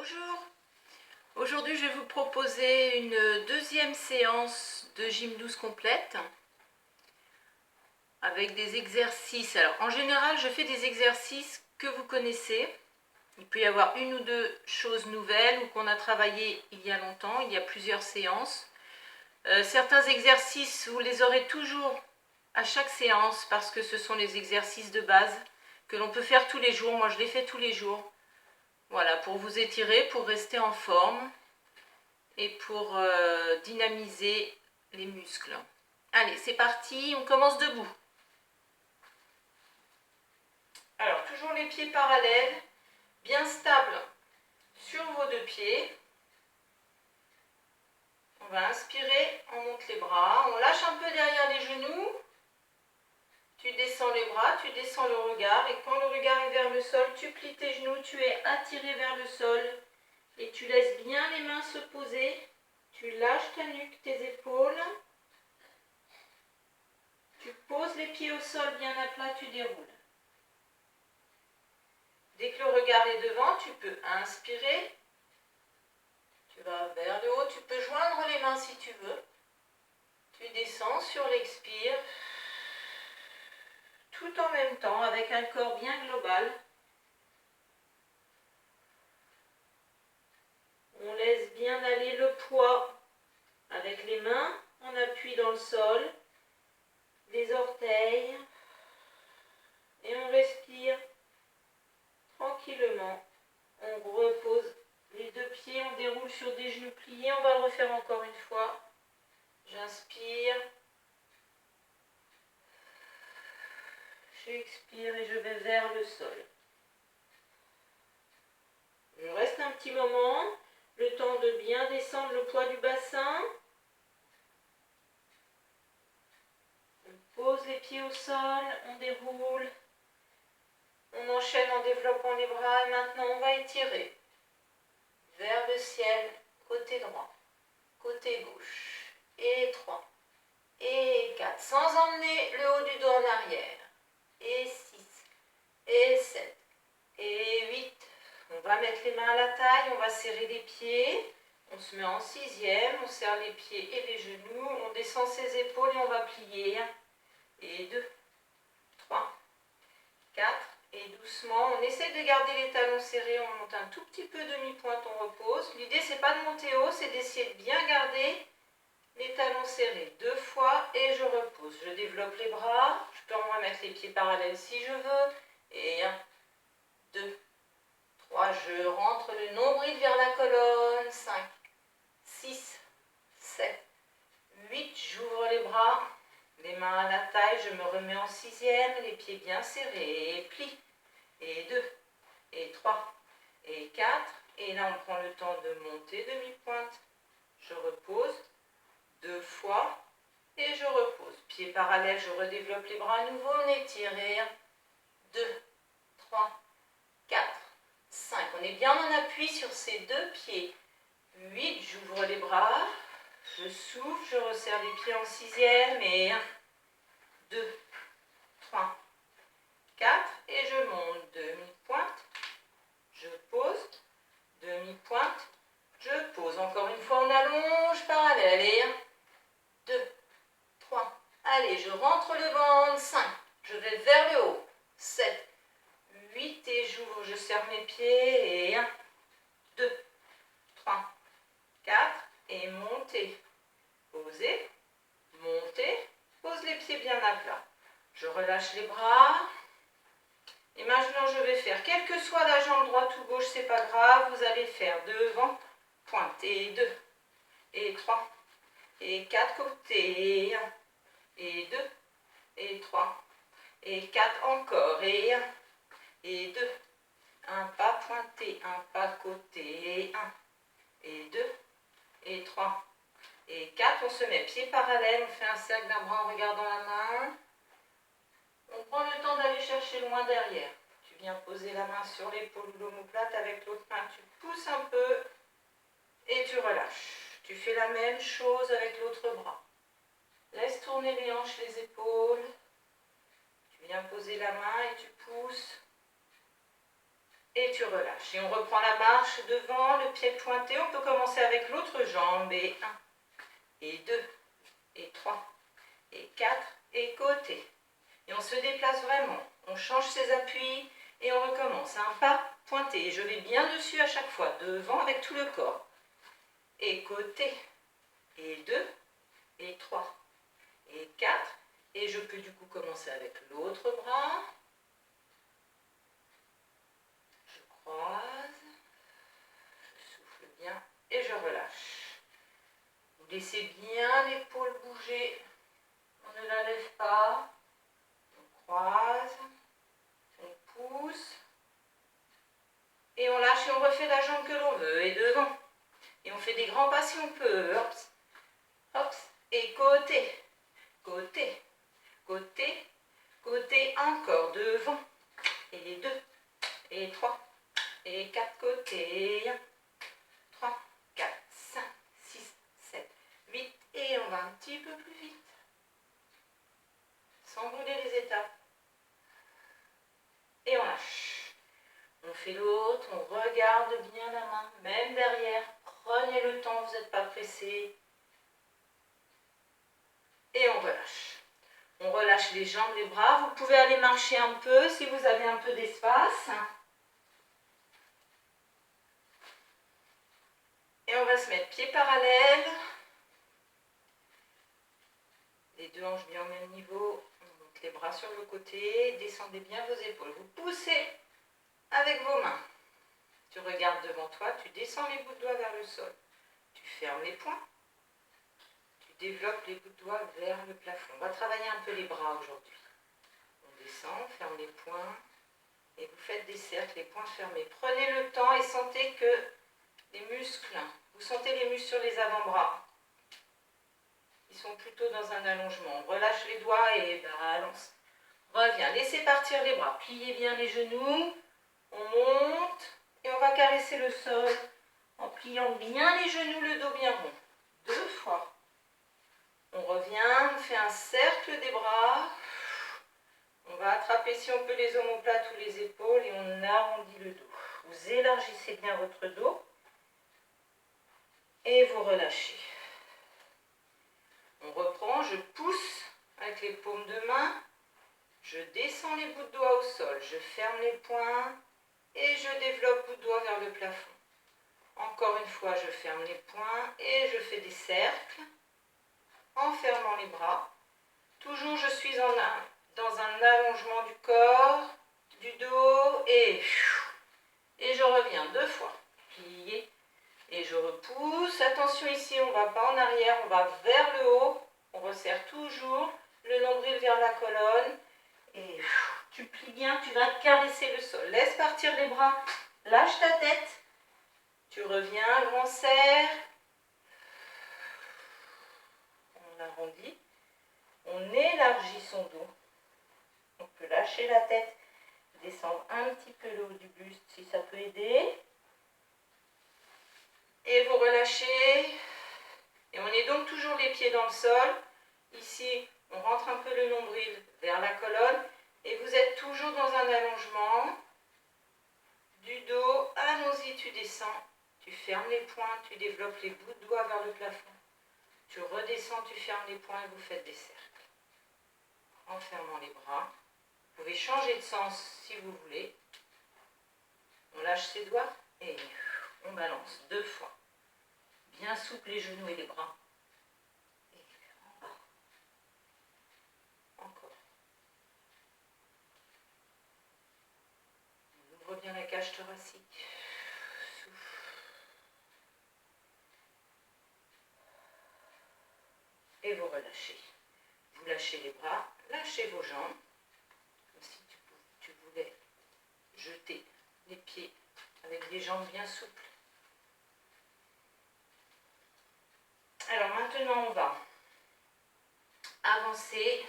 Bonjour, aujourd'hui je vais vous proposer une deuxième séance de gym douce complète avec des exercices. Alors en général je fais des exercices que vous connaissez. Il peut y avoir une ou deux choses nouvelles ou qu'on a travaillé il y a longtemps, il y a plusieurs séances. Certains exercices vous les aurez toujours à chaque séance parce que ce sont les exercices de base que l'on peut faire tous les jours. Moi je les fais tous les jours. Voilà, pour vous étirer, pour rester en forme et pour dynamiser les muscles. Allez, c'est parti, on commence debout. Alors, toujours les pieds parallèles, bien stables sur vos deux pieds. On va inspirer, on monte les bras, on lâche un peu derrière les genoux. Tu descends les bras, tu descends le regard et quand le regard est vers le sol, tu plies tes genoux, tu es attiré vers le sol et tu laisses bien les mains se poser. Tu lâches ta nuque, tes épaules. Tu poses les pieds au sol bien à plat, tu déroules. Dès que le regard est devant, tu peux inspirer. Tu vas vers le haut, tu peux joindre les mains si tu veux. Tu descends sur l'expire. Tout en même temps, avec un corps bien global. On laisse bien aller le poids avec les mains. On appuie dans le sol, les orteils. Et on respire tranquillement. On repose les deux pieds, on déroule sur des genoux pliés. On va le refaire encore une fois. J'inspire. J'expire et je vais vers le sol. Je reste un petit moment, le temps de bien descendre le poids du bassin. On pose les pieds au sol, on déroule. On enchaîne en développant les bras et maintenant on va étirer. Vers le ciel, côté droit, côté gauche. Et 3. Et 4. Sans emmener le haut du dos en arrière. Et 6. Et 7. Et 8. On va mettre les mains à la taille, on va serrer les pieds. On se met en sixième, on serre les pieds et les genoux. On descend ses épaules et on va plier. Et 2, 3, 4. Et doucement, on essaie de garder les talons serrés. On monte un tout petit peu demi-pointe, on repose. L'idée, c'est pas de monter haut, c'est d'essayer de bien garder les talons serrés. 2 fois et je repose. Je développe les bras. Je peux en remettre les pieds parallèles si je veux. Et 1, 2, 3. Je rentre le nombril vers la colonne. 5, 6, 7, 8. J'ouvre les bras. Les mains à la taille. Je me remets en sixième. Les pieds bien serrés. Et plie. Et 2. Et 3. Et 4. Et là, on prend le temps de monter demi-pointe. Je repose. 2 fois et je repose. Pieds parallèles, je redéveloppe les bras à nouveau, on étire. 2, 3, 4, 5. On est bien en appui sur ces deux pieds. 8, j'ouvre les bras, je souffle, je resserre les pieds en sixième et 1, 2, 3, 4 et je monte demi-pointe, je pose, demi-pointe, je pose. Encore une fois, on allonge parallèle et 1, 2, 3, allez, je rentre le ventre, 5, je vais vers le haut, 7, 8 et j'ouvre, je serre mes pieds et 1, 2, 3, 4 et montez, posez, montez, pose les pieds bien à plat. Je relâche les bras et maintenant je vais faire, quelle que soit la jambe droite ou gauche, c'est pas grave, vous allez faire devant, pointe et 2 et 3 et 4 côtés et 1 et 2 et 3 et 4 encore et 1 et 2, un pas pointé, un pas côté et 1 et 2 et 3 et 4. On se met pieds parallèles, on fait un cercle d'un bras en regardant la main. On prend le temps d'aller chercher loin derrière. Tu viens poser la main sur l'épaule ou l'omoplate, avec l'autre main tu pousses un peu et tu relâches. Tu fais la même chose avec l'autre bras. Laisse tourner les hanches, les épaules. Tu viens poser la main et tu pousses. et tu relâches. Et on reprend la marche devant, le pied pointé. On peut commencer avec l'autre jambe. Et 1, et 2, et 3, et 4, et côté. Et on se déplace vraiment. On change ses appuis et on recommence. Un pas pointé. Et je vais bien dessus à chaque fois. Devant avec tout le corps. Et côté. Et 2, et 3, et 4. Et je peux du coup commencer avec l'autre bras. Je croise. Je souffle bien et je relâche. Vous laissez bien l'épaule bouger. On ne la lève pas. On croise. On pousse. Et on lâche et on refait la jambe que l'on veut. Et devant. Et on fait des grands pas si on peut. Hop, hop. Et côté. Côté. Côté. Côté encore. Devant. Et 2. Et 3. Et 4 côtés. 1, 3, 4, 5, 6, 7, 8. Et on va un petit peu plus vite. Sans brûler les étapes. Et on lâche. On fait l'autre, on regarde bien la main, même derrière. Prenez le temps, vous n'êtes pas pressé. Et on relâche. On relâche les jambes, les bras. Vous pouvez aller marcher un peu si vous avez un peu d'espace. Et on va se mettre pieds parallèles. Les deux hanches bien au même niveau. On monte les bras sur le côté. Descendez bien vos épaules. Vous poussez avec vos mains. Tu regardes devant toi. Tu descends les bouts de doigts vers le sol. Tu fermes les poings. Tu développes les bouts de doigts vers le plafond. On va travailler un peu les bras aujourd'hui. On descend, on ferme les poings. Et vous faites des cercles, les poings fermés. Prenez le temps et sentez que les muscles, vous sentez les muscles sur les avant-bras. Ils sont plutôt dans un allongement. On relâche les doigts et balance. Reviens, laissez partir les bras. Pliez bien les genoux. On monte et on va caresser le sol en pliant bien les genoux, le dos bien rond. 2 fois. On revient, on fait un cercle des bras. On va attraper si on peut les omoplates ou les épaules et on arrondit le dos. Vous élargissez bien votre dos et vous relâchez. On reprend, je pousse avec les paumes de main, je descends les bouts de doigts au sol, je ferme les poings et je développe bout de doigts vers le plafond. Encore une fois, je ferme les poings et je fais des cercles en fermant les bras. Toujours, je suis dans un allongement du corps, du dos et je reviens 2 fois. Plié et je repousse. Attention ici, on ne va pas en arrière, on va vers le haut. On resserre toujours le nombril vers la colonne. Et tu plies bien, tu vas caresser le sol. Laisse partir les bras, lâche ta tête. Tu reviens, grand cercle. On arrondit. On élargit son dos. On peut lâcher la tête, descendre un petit peu le haut du buste si ça peut aider. Et vous relâchez. Et on est donc toujours les pieds dans le sol. Ici, on rentre un peu le nombril vers la colonne. Et vous êtes toujours dans un allongement. Du dos, allons-y, tu descends. Tu fermes les poings, tu développes les bouts de doigts vers le plafond. Tu redescends, tu fermes les poings et vous faites des cercles. En fermant les bras. Vous pouvez changer de sens si vous voulez. On lâche ses doigts et on balance 2 fois. Bien souple les genoux et les bras. Et en bas. Encore. On ouvre bien la cage thoracique. Souffle. Et vous relâchez. Vous lâchez les bras, lâchez vos jambes. Comme si tu voulais jeter les pieds avec des jambes bien souples. Alors maintenant, on va avancer.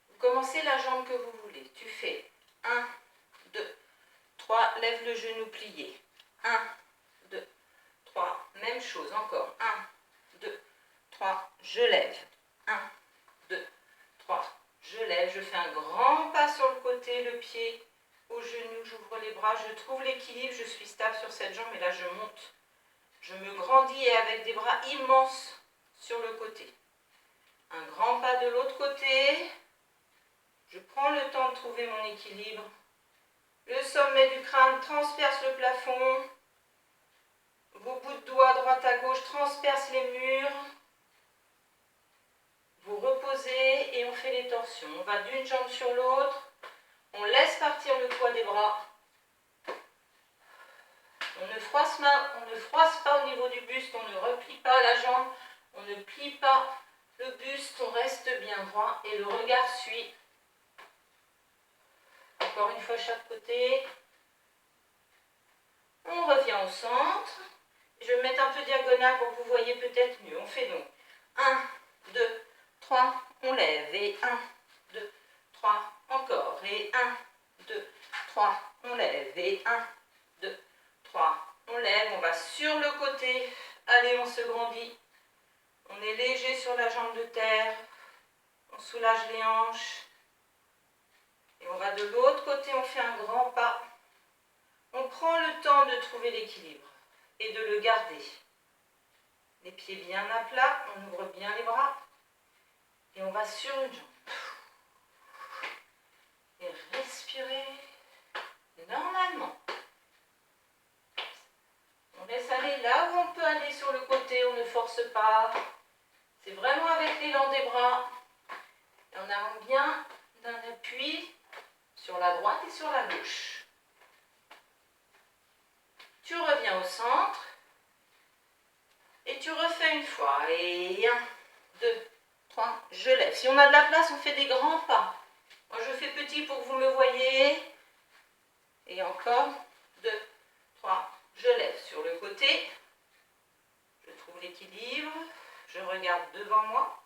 Vous commencez la jambe que vous voulez. Tu fais 1, 2, 3, lève le genou plié. 1, 2, 3, même chose, encore. 1, 2, 3, je lève. 1, 2, 3, je lève. Je fais un grand pas sur le côté, le pied au genou. J'ouvre les bras, je trouve l'équilibre, je suis stable sur cette jambe et là je monte. Je me grandis et avec des bras immenses sur le côté. Un grand pas de l'autre côté. Je prends le temps de trouver mon équilibre. Le sommet du crâne transperce le plafond. Vos bouts de doigts droite à gauche transpercent les murs. Vous reposez et on fait les torsions. On va d'une jambe sur l'autre. On laisse partir le poids des bras. On ne froisse pas au niveau du buste, on ne replie pas la jambe, on ne plie pas le buste, on reste bien droit et le regard suit. Encore une fois chaque côté. On revient au centre. Je vais me mettre un peu diagonale pour que vous voyez peut-être mieux. On fait donc 1, 2, 3, on lève et 1, 2, 3, encore et 1, 2, 3, on lève et 1, 2, 3, on lève, on va sur le côté, allez on se grandit, on est léger sur la jambe de terre, on soulage les hanches, et on va de l'autre côté, on fait un grand pas, on prend le temps de trouver l'équilibre et de le garder. Les pieds bien à plat, on ouvre bien les bras, et on va sur une jambe. Et respirez normalement. On laisse aller là où on peut aller sur le côté, on ne force pas. C'est vraiment avec l'élan des bras. Et on a bien d'un appui sur la droite et sur la gauche. Tu reviens au centre. Et tu refais une fois. Et 1, 2, 3, je lève. Si on a de la place, on fait des grands pas. Moi, je fais petit pour que vous me voyez. Et encore 2, 3, je lève sur le côté. Je trouve l'équilibre. Je regarde devant moi.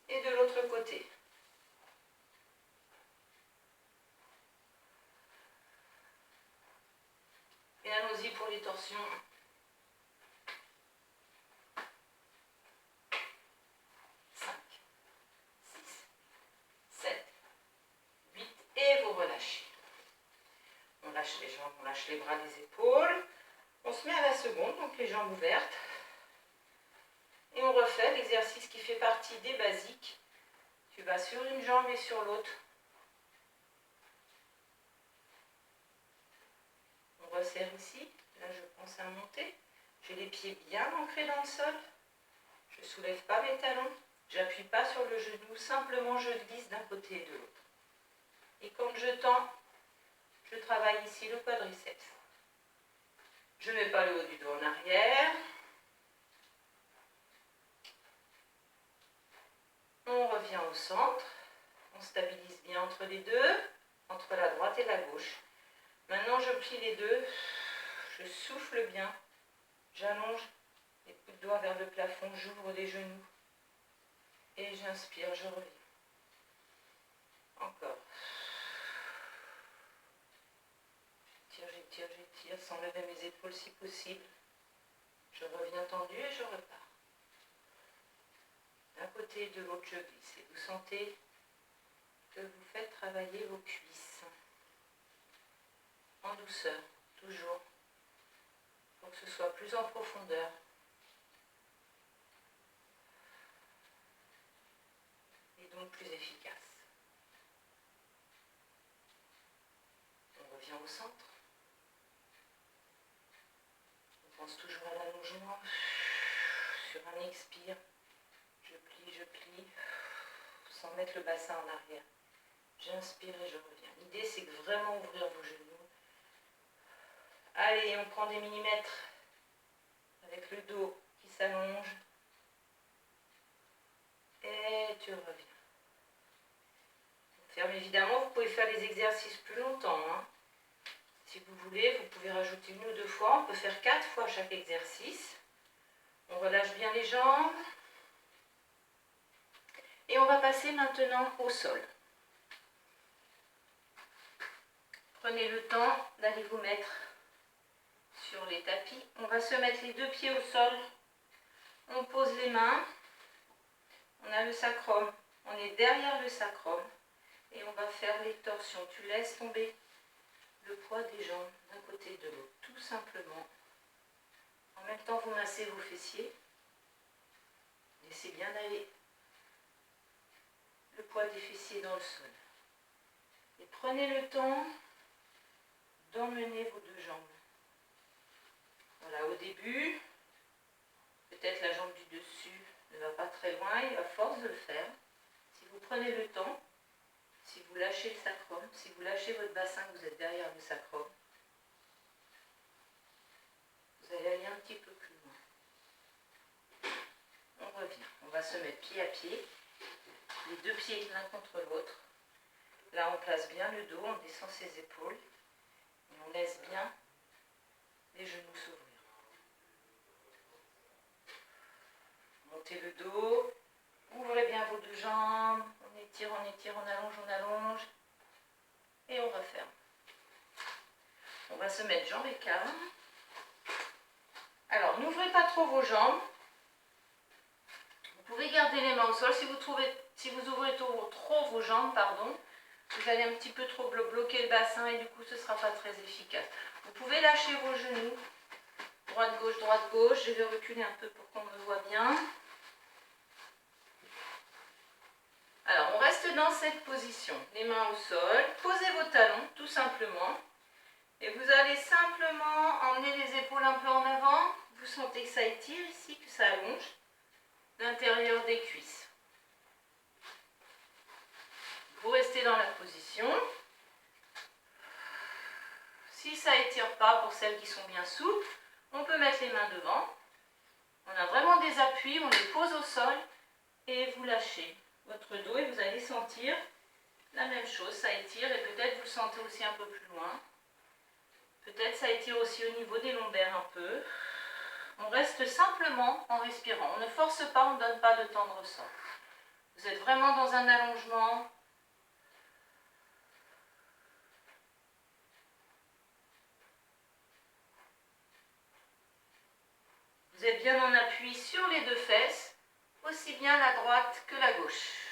Et de l'autre côté. Et allons-y pour les torsions. 5, 6, 7, 8 et vous relâchez. On lâche les jambes, on lâche les bras, les épaules. On se met à la seconde, donc les jambes ouvertes. Et on refait l'exercice qui fait partie des basiques. Tu vas sur une jambe et sur l'autre. On resserre ici. Là, je pense à monter. J'ai les pieds bien ancrés dans le sol. Je ne soulève pas mes talons. Je n'appuie pas sur le genou. Simplement, je glisse d'un côté et de l'autre. Et quand je tends, je travaille ici le quadriceps. Je ne mets pas le haut du dos en arrière. On revient au centre. On stabilise bien entre les deux, entre la droite et la gauche. Maintenant, je plie les deux. Je souffle bien. J'allonge les coups de doigts vers le plafond. J'ouvre les genoux. Et j'inspire, je reviens. Encore. J'étire, sans lever mes épaules si possible. Je reviens tendu et je repars. D'un côté et de l'autre, je glisse. Et vous sentez que vous faites travailler vos cuisses. En douceur, toujours. Pour que ce soit plus en profondeur. Et donc plus efficace. On revient au centre. On pense toujours à l'allongement. Sur un expire, je plie, sans mettre le bassin en arrière. J'inspire et je reviens. L'idée, c'est de vraiment ouvrir vos genoux. Allez, on prend des millimètres avec le dos qui s'allonge. Et tu reviens. Ferme évidemment, vous pouvez faire les exercices plus longtemps. Si vous voulez, vous pouvez rajouter 1 ou 2 fois. On peut faire 4 fois chaque exercice. On relâche bien les jambes. Et on va passer maintenant au sol. Prenez le temps d'aller vous mettre sur les tapis. On va se mettre les 2 pieds au sol. On pose les mains. On a le sacrum. On est derrière le sacrum. et on va faire les torsions. Tu laisses tomber le poids des jambes d'un côté et de l'autre, tout simplement. En même temps, vous massez vos fessiers. Laissez bien aller le poids des fessiers dans le sol. Et prenez le temps d'emmener vos deux jambes. Voilà, au début, peut-être la jambe du dessus ne va pas très loin, et à force de le faire, si vous prenez le temps, si vous lâchez le sacrum, si vous lâchez votre bassin, que vous êtes derrière le sacrum, vous allez aller un petit peu plus loin. On revient, on va se mettre pied à pied, les deux pieds l'un contre l'autre. Là, on place bien le dos, on descend ses épaules, et on laisse bien les genoux s'ouvrir. Montez le dos, ouvrez bien vos deux jambes, on étire, on allonge, et on referme. On va se mettre jambes écartes. Alors, n'ouvrez pas trop vos jambes. Vous pouvez garder les mains au sol. Si vous ouvrez trop vos jambes, vous allez un petit peu trop bloquer le bassin et du coup, ce ne sera pas très efficace. Vous pouvez lâcher vos genoux. Droite, gauche. Je vais reculer un peu pour qu'on me voit bien. Alors, on reste dans cette position. Les mains au sol. Posez vos talons, tout simplement. Et vous allez simplement emmener les épaules un peu en avant. Vous sentez que ça étire ici, que ça allonge l'intérieur des cuisses. Vous restez dans la position. Si ça n'étire pas, pour celles qui sont bien souples, on peut mettre les mains devant. On a vraiment des appuis, on les pose au sol et vous lâchez votre dos et vous allez sentir la même chose, ça étire et peut-être vous le sentez aussi un peu plus loin. Peut-être ça étire aussi au niveau des lombaires un peu. On reste simplement en respirant. On ne force pas, on ne donne pas de temps de ressort. Vous êtes vraiment dans un allongement. Vous êtes bien en appui sur les deux fesses, aussi bien la droite que la gauche.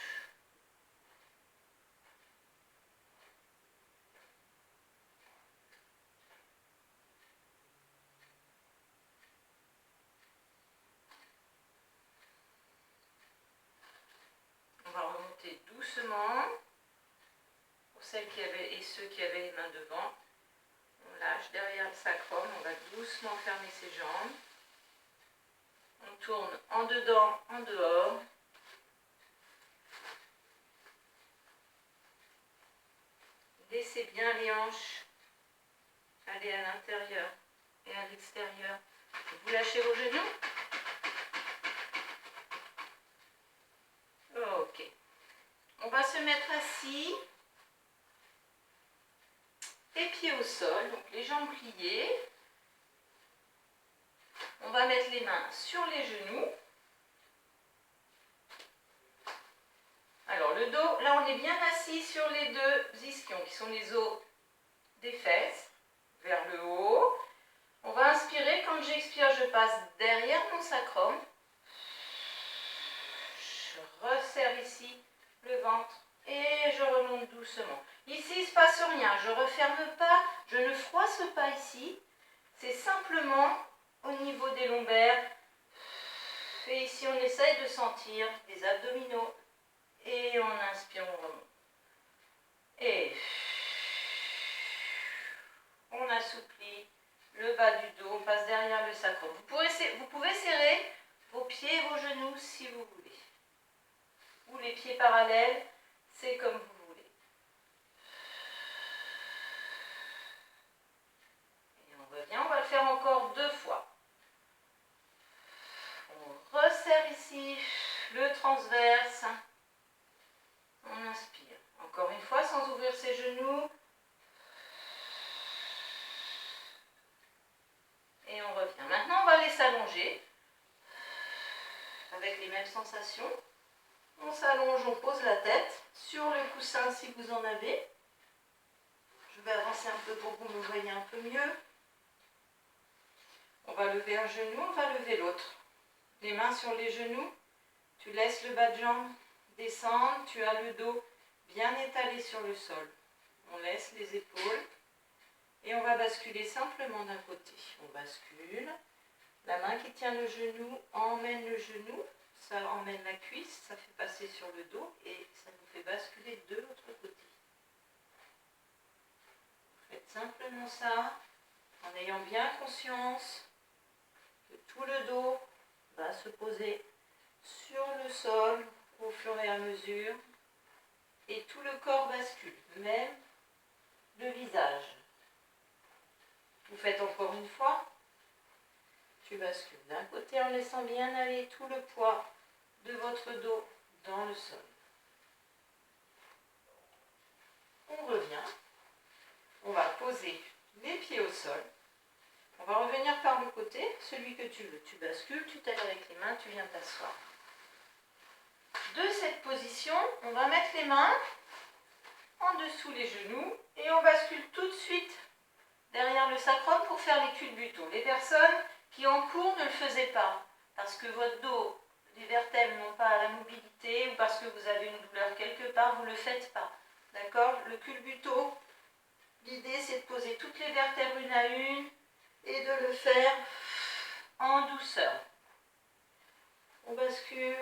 On va remonter doucement. Pour celles qui avaient et ceux qui avaient les mains devant, on lâche derrière le sacrum, on va doucement fermer ses jambes. On tourne en dedans, en dehors. Laissez bien les hanches aller à l'intérieur et à l'extérieur. Vous lâchez vos genoux. Ok. On va se mettre assis. Les pieds au sol, donc les jambes pliées. On va mettre les mains sur les genoux. Alors le dos, là on est bien assis sur les deux ischions qui sont les os des fesses vers le haut. On va inspirer, quand j'expire je passe derrière mon sacrum. Je resserre ici le ventre et je remonte doucement. Ici il ne se passe rien, je ne referme pas, je ne froisse pas ici. C'est simplement au niveau des lombaires. Et ici on essaye de sentir les abdominaux. Et on inspire, on remonte. Et on assouplit le bas du dos, on passe derrière le sacrum. Vous pouvez serrer vos pieds et vos genoux si vous voulez. Ou les pieds parallèles, c'est comme vous voulez. Et on revient, on va le faire encore 2 fois. On resserre ici le transverse. On inspire. Encore une fois, sans ouvrir ses genoux. Et on revient. Maintenant, on va les s'allonger. Avec les mêmes sensations. On s'allonge, on pose la tête sur le coussin si vous en avez. Je vais avancer un peu pour que vous me voyez un peu mieux. On va lever un genou, on va lever l'autre. Les mains sur les genoux. Tu laisses le bas de jambe descendre. Tu as le dos bien étalés sur le sol. On laisse les épaules et on va basculer simplement d'un côté. On bascule. La main qui tient le genou emmène le genou, ça emmène la cuisse, ça fait passer sur le dos et ça nous fait basculer de l'autre côté. Faites simplement ça en ayant bien conscience que tout le dos va se poser sur le sol au fur et à mesure et tout le corps bascule, même le visage. Vous faites encore une fois. Tu bascules d'un côté en laissant bien aller tout le poids de votre dos dans le sol. On revient. On va poser les pieds au sol. On va revenir par le côté, celui que tu veux. Tu bascules, tu t'aides avec les mains, tu viens t'asseoir. De cette position, on va mettre les mains en dessous les genoux et on bascule tout de suite derrière le sacrum pour faire les culbutons. Les personnes qui en cours ne le faisaient pas parce que votre dos, les vertèbres n'ont pas la mobilité ou parce que vous avez une douleur quelque part, vous ne le faites pas. D'accord? Le culbuto, l'idée c'est de poser toutes les vertèbres une à une et de le faire en douceur. On bascule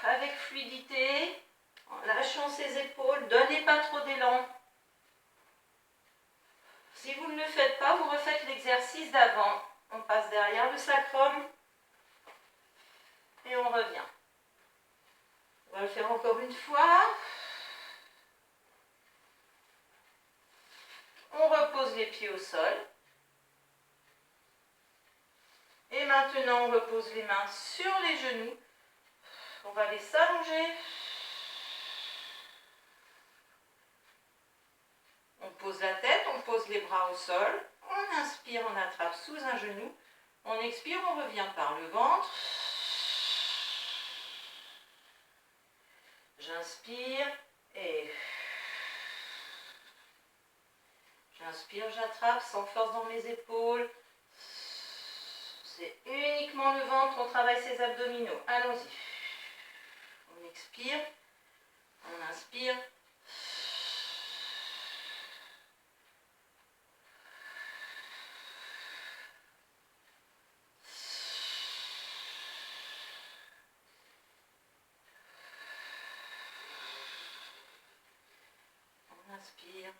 avec fluidité, en lâchant ses épaules, donnez pas trop d'élan. Si vous ne le faites pas, vous refaites l'exercice d'avant. On passe derrière le sacrum et on revient. On va le faire encore une fois. On repose les pieds au sol. Et maintenant, on repose les mains sur les genoux. On va les s'allonger. On pose la tête, on pose les bras au sol. On inspire, on attrape sous un genou. On expire, on revient par le ventre. J'inspire et j'inspire, j'attrape sans force dans mes épaules. C'est uniquement le ventre, on travaille ses abdominaux. Allons-y. On expire, on inspire. On inspire.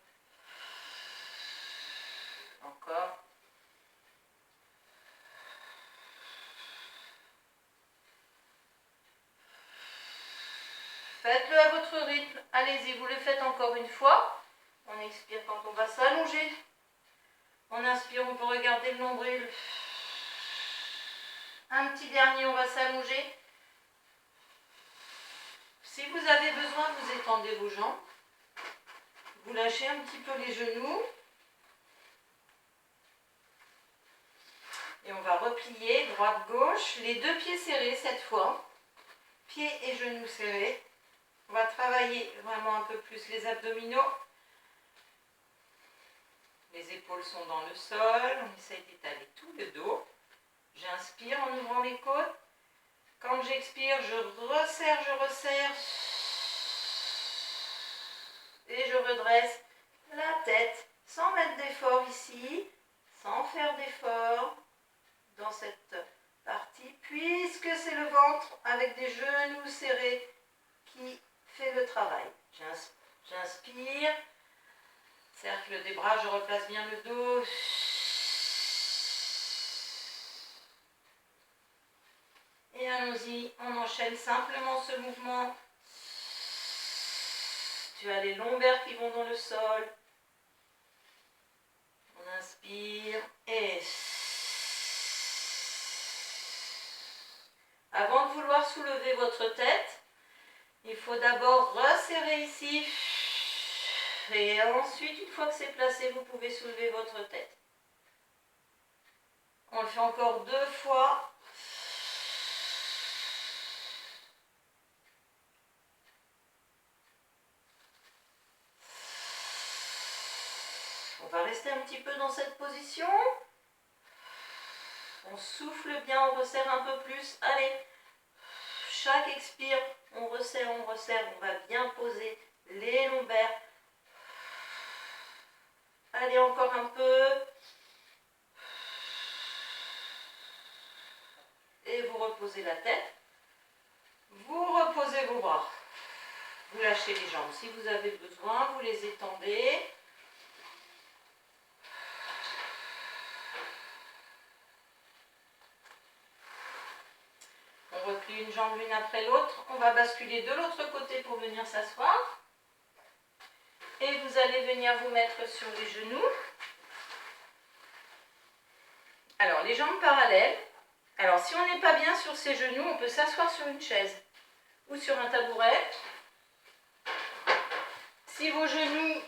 Encore. Faites-le à votre rythme. Allez-y, vous le faites encore une fois. On expire quand on va s'allonger. On inspire, on peut regarder le nombril. Un petit dernier, on va s'allonger. Si vous avez besoin, vous étendez vos jambes. Vous lâchez un petit peu les genoux. Et on va replier droite-gauche. Les deux pieds serrés cette fois. Pieds et genoux serrés. On va travailler vraiment un peu plus les abdominaux. Les épaules sont dans le sol. On essaye d'étaler tout le dos. J'inspire en ouvrant les côtes. Quand j'expire, je resserre. Et je redresse la tête sans mettre d'effort ici, sans faire d'effort dans cette partie, puisque c'est le ventre avec des genoux serrés qui fait le travail. J'inspire, cercle des bras, je replace bien le dos. Et allons-y, on enchaîne simplement ce mouvement. Tu as les lombaires qui vont dans le sol. On inspire et... Avant de vouloir soulever votre tête, il faut d'abord resserrer ici. Et ensuite, une fois que c'est placé, vous pouvez soulever votre tête. On le fait encore 2 fois. On va rester un petit peu dans cette position. On souffle bien, on resserre un peu plus. Allez, chaque expire, on resserre, on va bien poser les lombaires. Allez, encore un peu. Et vous reposez la tête. Vous reposez vos bras. Vous lâchez les jambes. Si vous avez besoin, vous les étendez. On replie une jambe l'une après l'autre. On va basculer de l'autre côté pour venir s'asseoir. Et vous allez venir vous mettre sur les genoux. Alors, les jambes parallèles. Alors, si on n'est pas bien sur ses genoux, on peut s'asseoir sur une chaise ou sur un tabouret. Si vos genoux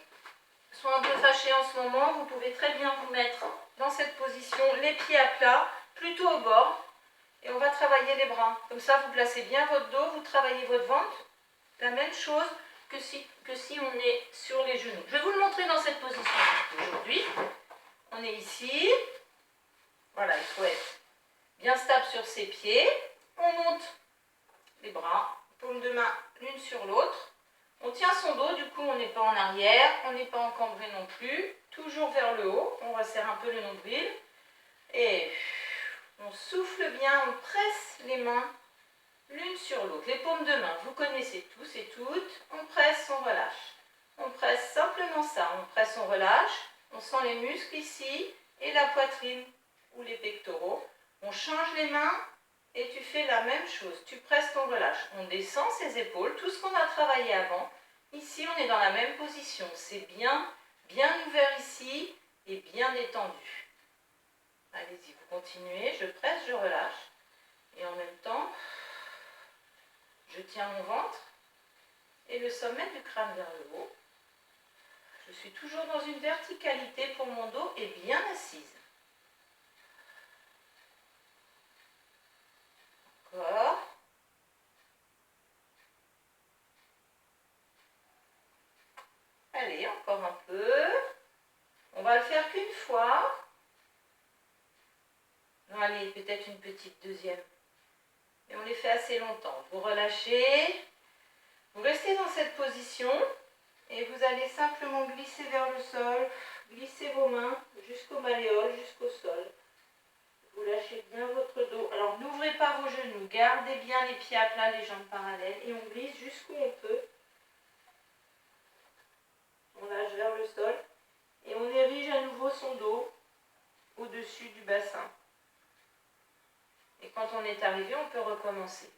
sont un peu fâchés en ce moment, vous pouvez très bien vous mettre dans cette position, les pieds à plat, plutôt au bord. Et on va travailler les bras. Comme ça, vous placez bien votre dos, vous travaillez votre ventre. La même chose que si on est sur les genoux. Je vais vous le montrer dans cette position aujourd'hui. On est ici. Voilà, il faut être bien stable sur ses pieds. On monte les bras, paumes de main l'une sur l'autre. On tient son dos, du coup on n'est pas en arrière, on n'est pas encambré non plus. Toujours vers le haut, on resserre un peu le nombril. Et on souffle bien, on presse les mains l'une sur l'autre. Les paumes de main, vous connaissez tous et toutes. On presse, on relâche. On presse simplement ça. On presse, on relâche. On sent les muscles ici et la poitrine ou les pectoraux. On change les mains et tu fais la même chose. Tu presses, on relâche. On descend ses épaules, tout ce qu'on a travaillé avant. Ici, on est dans la même position. C'est bien ouvert ici et bien détendu. Allez-y, vous continuez. Je presse, je relâche. Et en même temps, je tiens mon ventre et le sommet du crâne vers le haut. Je suis toujours dans une verticalité pour mon dos et bien assise. Encore. Allez, encore un peu. On va le faire qu'une fois. Non, allez, peut-être une petite deuxième. Et on les fait assez longtemps. Vous relâchez. Vous restez dans cette position. Et vous allez simplement glisser vers le sol. Glissez vos mains jusqu'au malléole, jusqu'au sol. Vous lâchez bien votre dos. Alors, n'ouvrez pas vos genoux. Gardez bien les pieds à plat, les jambes parallèles. Et on glisse jusqu'où on peut. On lâche vers le sol. Et on érige à nouveau son dos au-dessus du bassin. Et quand on est arrivé, on peut recommencer.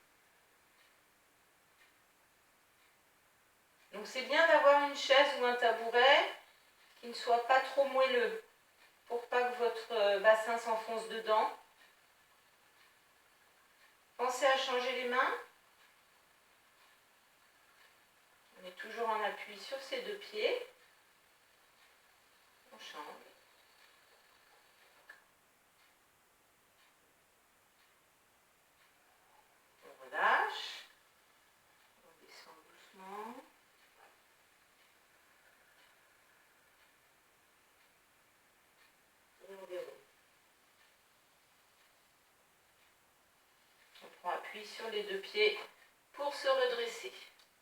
Donc c'est bien d'avoir une chaise ou un tabouret qui ne soit pas trop moelleux pour pas que votre bassin s'enfonce dedans. Pensez à changer les mains. On est toujours en appui sur ses deux pieds. On change. On relâche. On descend doucement. Et on déroule. On prend appui sur les deux pieds pour se redresser.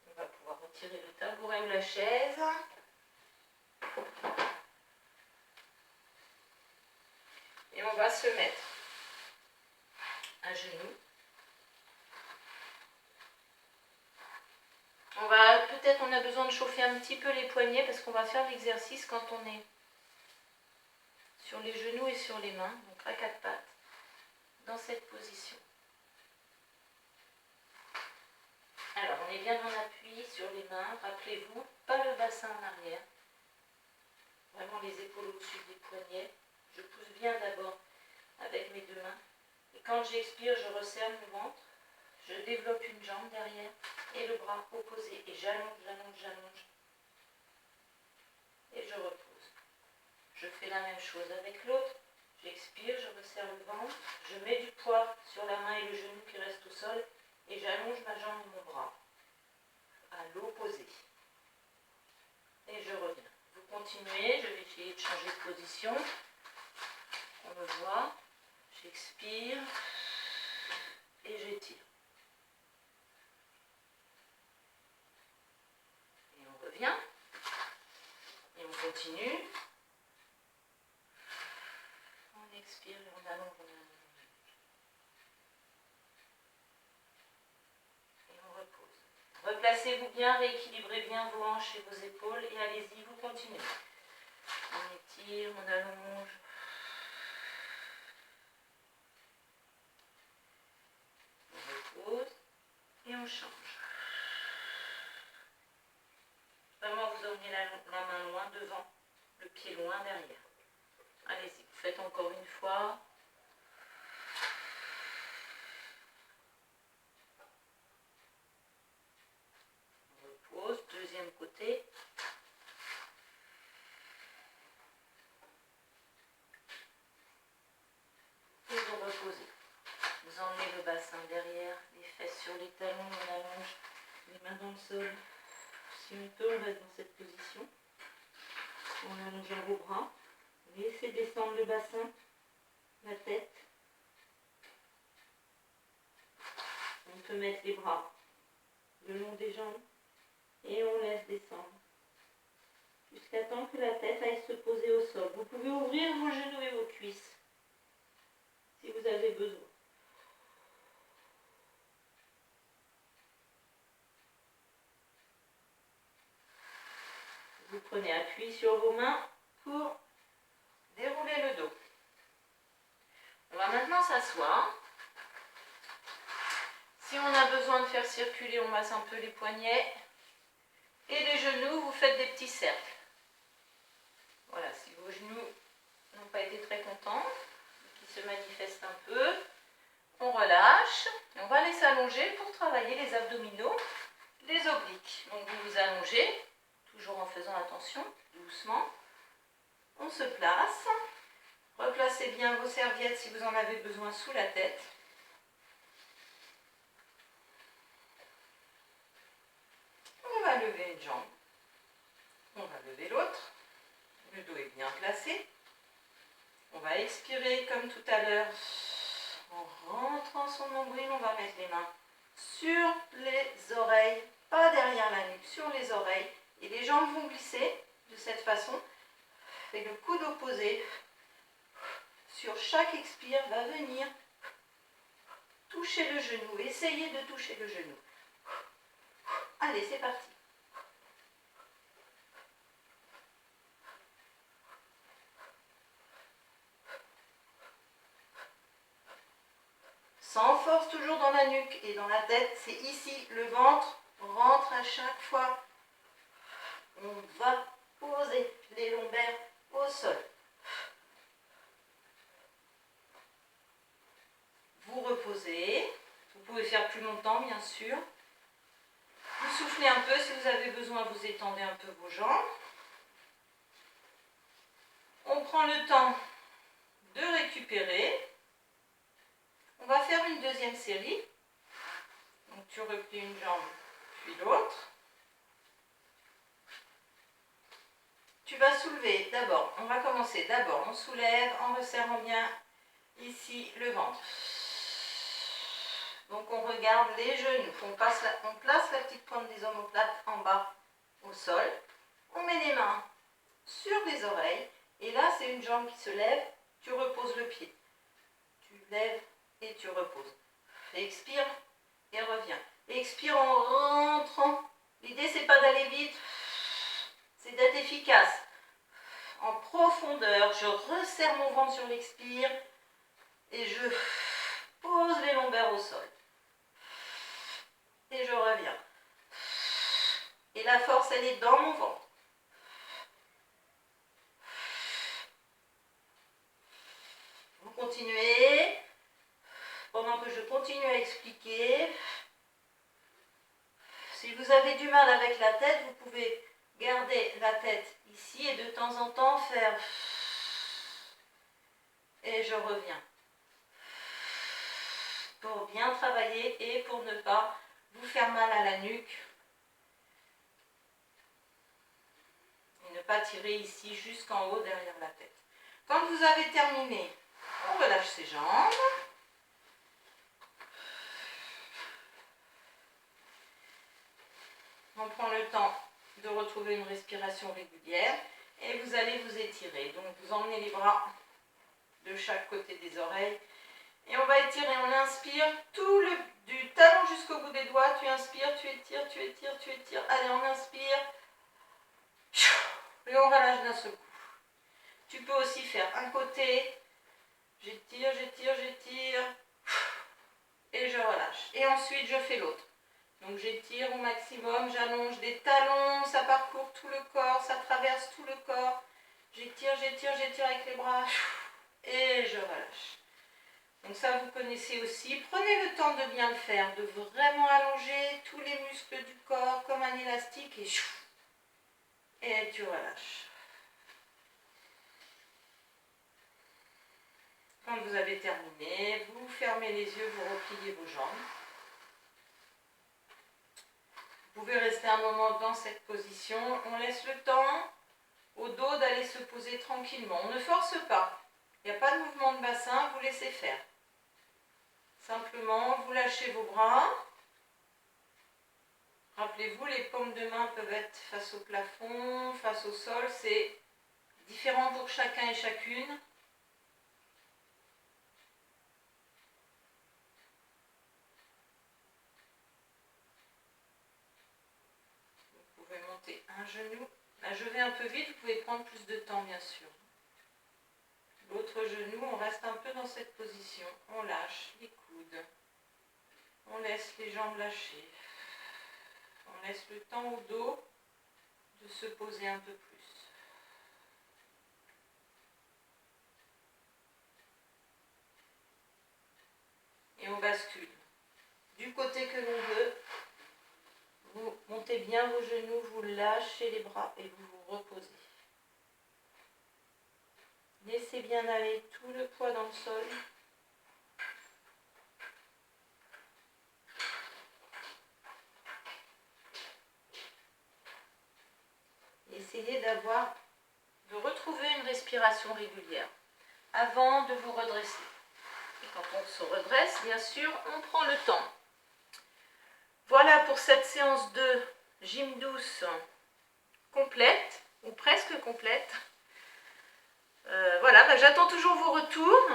On va pouvoir retirer le tabouret ou la chaise. Et on va se mettre à genoux. Peut-être on a besoin de chauffer un petit peu les poignets parce qu'on va faire l'exercice quand on est sur les genoux et sur les mains, donc à quatre pattes, dans cette position. Alors on est bien en appui sur les mains, rappelez-vous, pas le bassin en arrière, vraiment les épaules au-dessus des poignets. Je pousse bien d'abord avec mes deux mains et quand j'expire, je resserre mon ventre. Je développe une jambe derrière et le bras opposé et j'allonge, j'allonge, j'allonge. Et je repose. Je fais la même chose avec l'autre. J'expire, je resserre le ventre. Je mets du poids sur la main et le genou qui reste au sol et j'allonge ma jambe et mon bras à l'opposé. Et je reviens. Vous continuez, je vais essayer de changer de position. On me voit. J'expire et j'étire. allonge, on allonge. Et on repose. Replacez-vous bien, rééquilibrez bien vos hanches et vos épaules et allez-y, vous continuez. On étire, on allonge. On repose et on change. Vraiment, vous emmenez la main loin devant, le pied loin derrière. Allez-y, vous faites encore une fois. On repose, deuxième côté. Et vous reposez. Vous emmenez le bassin derrière, les fesses sur les talons, on allonge les mains dans le sol. Si on peut, on reste dans cette position. En allongeant vos bras. Laissez descendre le bassin, la tête. On peut mettre les bras le long des jambes et on laisse descendre. Jusqu'à temps que la tête aille se poser au sol. Vous pouvez ouvrir vos genoux et vos cuisses si vous avez besoin. Vous prenez appui sur vos mains pour dérouler le dos. On va maintenant s'asseoir. Si on a besoin de faire circuler, on masse un peu les poignets. Et les genoux, vous faites des petits cercles. Voilà, si vos genoux n'ont pas été très contents, qui se manifestent un peu, on relâche. Et on va les s'allonger pour travailler les abdominaux, les obliques. Donc vous vous allongez, toujours en faisant attention, doucement. On se place. Replacez bien vos serviettes si vous en avez besoin sous la tête. On va lever une jambe. On va lever l'autre. Le dos est bien placé. On va expirer comme tout à l'heure. En rentrant son nombril, on va mettre les mains sur les oreilles, pas derrière la nuque, sur les oreilles. Et les jambes vont glisser de cette façon. Et le coude opposé sur chaque expire va venir toucher le genou. Essayez de toucher le genou. Allez, c'est parti. Sans force, toujours dans la nuque et dans la tête. C'est ici, le ventre rentre à chaque fois. On va poser les lombaires au sol. Vous reposez. Vous pouvez faire plus longtemps, bien sûr. Vous soufflez un peu. Si vous avez besoin, vous étendez un peu vos jambes. On prend le temps de récupérer. On va faire une deuxième série. Donc tu replies une jambe, puis l'autre. Tu vas soulever d'abord. On va commencer d'abord. On soulève en resserrant bien ici le ventre. Donc on regarde les genoux. On place la petite pointe des omoplates en bas au sol. On met les mains sur les oreilles. Et là, c'est une jambe qui se lève. Tu reposes le pied. Tu lèves et tu reposes. Expire et reviens. Expire en rentrant. L'idée, c'est pas d'aller vite. C'est d'être efficace. En profondeur, je resserre mon ventre sur l'expire. Et je pose les lombaires au sol. Et je reviens. Et la force, elle est dans mon ventre. Vous continuez. Pendant que je continue à expliquer. Si vous avez du mal avec la tête, vous pouvez garder la tête ici et de temps en temps faire. Et je reviens. Pour bien travailler et pour ne pas vous faire mal à la nuque. Et ne pas tirer ici jusqu'en haut derrière la tête. Quand vous avez terminé, on relâche ses jambes. On prend le temps de retrouver une respiration régulière et vous allez vous étirer. Donc vous emmenez les bras de chaque côté des oreilles. Et on va étirer, on inspire du talon jusqu'au bout des doigts. Tu inspires, tu étires, tu étires, tu étires. Allez, on inspire. Et on relâche d'un seul coup. Tu peux aussi faire un côté. J'étire, j'étire, j'étire. Et je relâche. Et ensuite, je fais l'autre. Donc j'étire au maximum, j'allonge des talons, ça parcourt tout le corps, ça traverse tout le corps. J'étire, j'étire, j'étire avec les bras. Et je relâche. Donc ça, vous connaissez aussi. Prenez le temps de bien le faire, de vraiment allonger tous les muscles du corps comme un élastique et tu relâches. Quand vous avez terminé, vous fermez les yeux, vous repliez vos jambes. Vous pouvez rester un moment dans cette position. On laisse le temps au dos d'aller se poser tranquillement. On ne force pas. Il n'y a pas de mouvement de bassin, vous laissez faire. Simplement, vous lâchez vos bras. Rappelez-vous, les paumes de main peuvent être face au plafond, face au sol. C'est différent pour chacun et chacune. Vous pouvez monter un genou. Là, je vais un peu vite, vous pouvez prendre plus de temps, bien sûr. L'autre genou, on reste un peu dans cette position. On lâche les coudes. On laisse les jambes lâcher. On laisse le temps au dos de se poser un peu plus. Et on bascule. Du côté que l'on veut, vous montez bien vos genoux, vous lâchez les bras et vous vous reposez. Laissez bien aller tout le poids dans le sol. Essayez de retrouver une respiration régulière avant de vous redresser. Et quand on se redresse, bien sûr, on prend le temps. Voilà pour cette séance de gym douce complète, ou presque complète. Voilà, j'attends toujours vos retours.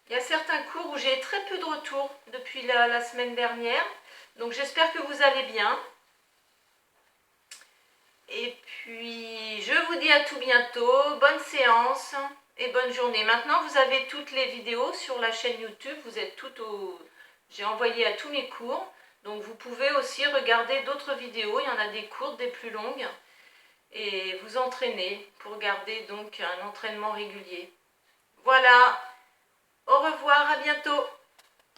Il y a certains cours où j'ai très peu de retours depuis la semaine dernière. Donc j'espère que vous allez bien. Et puis, je vous dis à tout bientôt. Bonne séance et bonne journée. Maintenant, vous avez toutes les vidéos sur la chaîne YouTube. Vous êtes toutes j'ai envoyé à tous mes cours. Donc, vous pouvez aussi regarder d'autres vidéos. Il y en a des courtes, des plus longues. Et vous entraîner pour garder donc un entraînement régulier. Voilà. Au revoir, à bientôt.